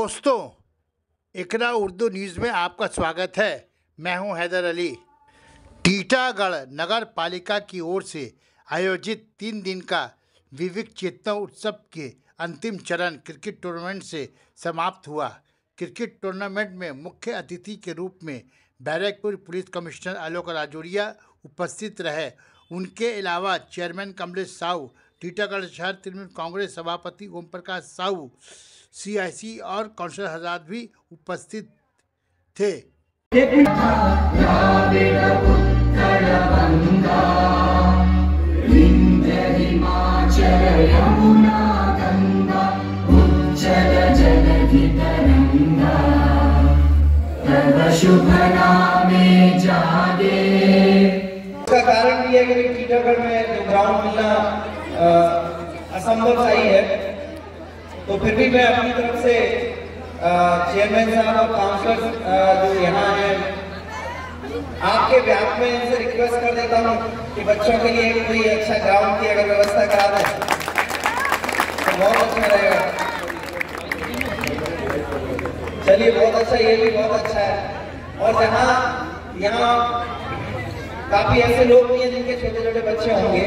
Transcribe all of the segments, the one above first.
दोस्तों, इकरा उर्दू न्यूज़ में आपका स्वागत है। मैं हूं हैदर अली। टीटागढ़ नगर पालिका की ओर से आयोजित 3 दिन का विवेक चेतना उत्सव के अंतिम चरण क्रिकेट टूर्नामेंट से समाप्त हुआ। क्रिकेट टूर्नामेंट में मुख्य अतिथि के रूप में बैरकपुर पुलिस कमिश्नर आलोक राजौरिया उपस्थित रहे। उनके अलावा चेयरमैन कमलेश साहू, टीटागढ़ शहर तृणमूल कांग्रेस सभापति ओम प्रकाश साहू, CIC और काउंसिलर हजरात भी उपस्थित थे। इसका कारण ये है कि टीटागढ़ में जो ग्राउंड मिलना असंभव सही है, तो फिर भी मैं अपनी तरफ से चेयरमैन साहब और काउंसलर जो यहाँ हैं, आपके ब्याह में इनसे रिक्वेस्ट कर देता हूँ कि बच्चों के लिए कोई अच्छा ग्राउंड की अगर व्यवस्था करा दें तो बहुत अच्छा रहेगा। चलिए, बहुत अच्छा, ये भी बहुत अच्छा है। और जहाँ यहाँ काफी ऐसे लोग भी हैं जिनके छोटे छोटे बच्चे होंगे,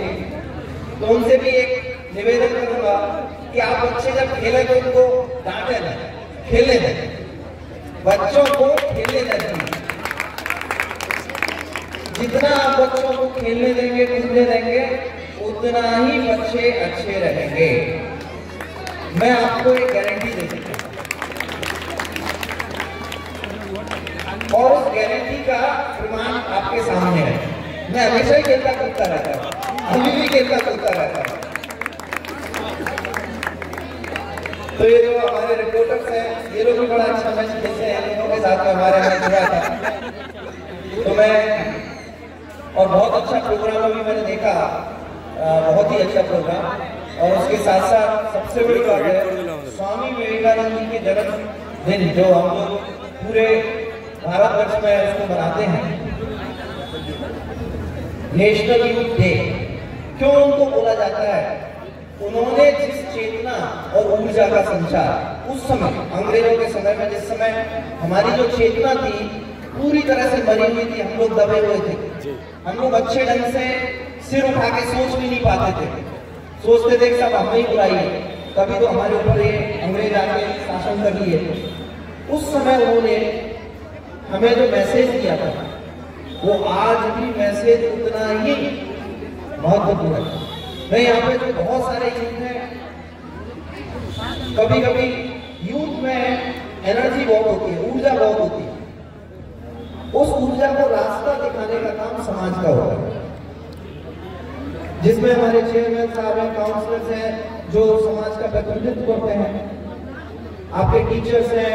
तो उनसे भी एक निवेदन करूंगा कि आप बच्चे जब खेले तो उनको डांटे ना, खेलने दें, बच्चों को खेलने दें। जितना आप बच्चों को खेलने देंगे, कूदने देंगे, उतना ही बच्चे अच्छे रहेंगे। मैं आपको एक गारंटी दे सकता हूं, और उस गारंटी का प्रमाण आपके सामने है। मैं हमेशा ही खेलता कूदता रहता हूं, अभी भी खेलता कूदता रहता हूं। तो ये जो हमारे रिपोर्टर्स हैं, ये लोग भी बड़ा अच्छा मैच खेलते हैं, लोगों के साथ में हमारे मैच हुआ था। तो मैं, और बहुत अच्छा प्रोग्राम अभी मैंने देखा, बहुत ही अच्छा प्रोग्राम। और उसके साथ साथ सबसे बड़ी बात है, स्वामी विवेकानंद जी के जन्मदिन जो हम लोग पूरे भारतवर्ष में उसको मनाते हैं, नेशनल यूथ डे। क्यों उनको बोला जाता है? उन्होंने जिस चेतना और ऊर्जा का संचार उस समय, अंग्रेजों के समय में, जिस समय हमारी जो चेतना थी पूरी तरह से मरी हुई थी, हम लोग दबे हुए थे, हम लोग अच्छे ढंग से सिर उठा के सोच भी नहीं पाते थे, सोचते थे सब हमें ही बुराई है, कभी तो हमारे ऊपर ये अंग्रेज आके शासन कर लिए। उस समय उन्होंने हमें जो मैसेज दिया था, वो आज भी मैसेज उतना ही महत्वपूर्ण है। मैं यहाँ पे जो बहुत सारे यूथ हैं, कभी कभी यूथ में एनर्जी बहुत होती है, ऊर्जा बहुत होती है, उस ऊर्जा को रास्ता दिखाने का काम समाज का होता है, जिसमें हमारे चेयरमैन साहब हैं, काउंसलर्स हैं जो समाज का प्रतिनिधित्व करते हैं, आपके टीचर्स हैं,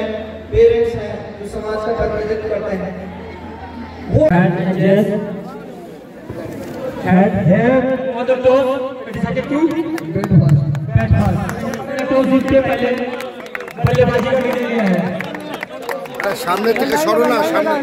पेरेंट्स हैं जो समाज का प्रतिनिधित्व करते हैं। वो सामने থেকে সরো না, সামনে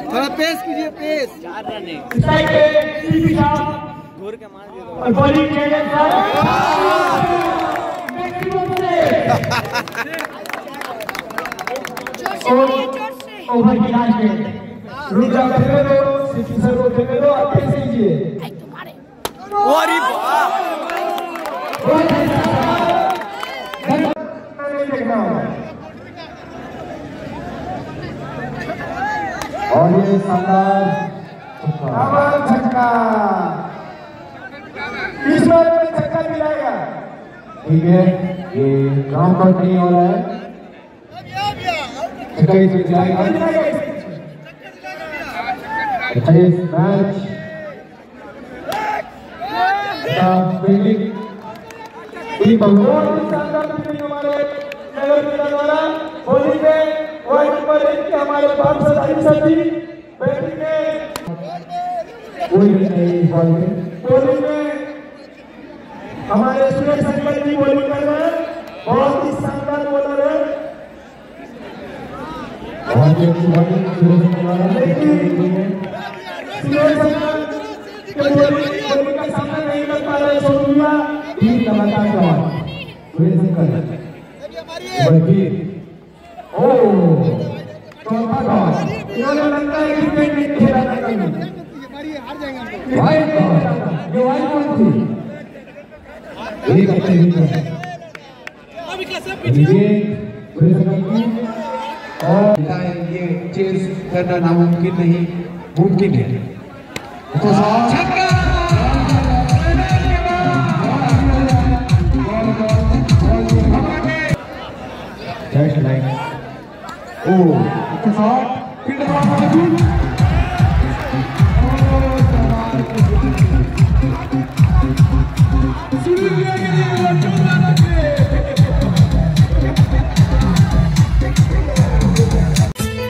थोड़ा पेस कीजिए, पेस। 4 रन है घूर के मार दिया। ओवर की लास्ट में रुक जाओ, खेलने दो, सिटी सर को खेलने दो, आप पेस कीजिए। अरे वाह, और ये शानदार छक्का, इस बार में छक्का मिलाएगा। ठीक है, ये ग्राउंड पर नहीं हो रहा है, छक्का इसे मिलाएगा। मैच फील्डिंग टीम शानदार फील्डिंग हमारे नगर द्वारा, बॉलिंग में वाइड नंबर 1 के हमारे पार्षद अलीसर जी, बैटिंग में कोई नहीं, बॉलिंग में हमारे सुरेश अंकल जी बॉलिंग कर रहे हैं, बहुत ही शानदार बॉलर है। काफी अच्छी बॉलिंग सुरेश कुमार का सामना नहीं कर पा रहे सोनिया। 3 लगातार शॉट सुरेश अंकल बलबीर। चौथा शॉट इन्होंने लगता है क्रिकेट नहीं खेला था कल वाइड बॉल ये वाइड बॉल थी। एक अच्छे विकेट और ये चेस करना नामुमकिन नहीं मुमकिन है। तो छक्का just like shot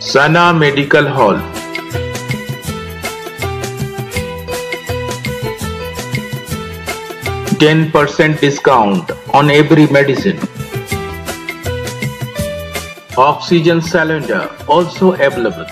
Sana Medical Hall. 10% discount on every medicine. Oxygen cylinder also available.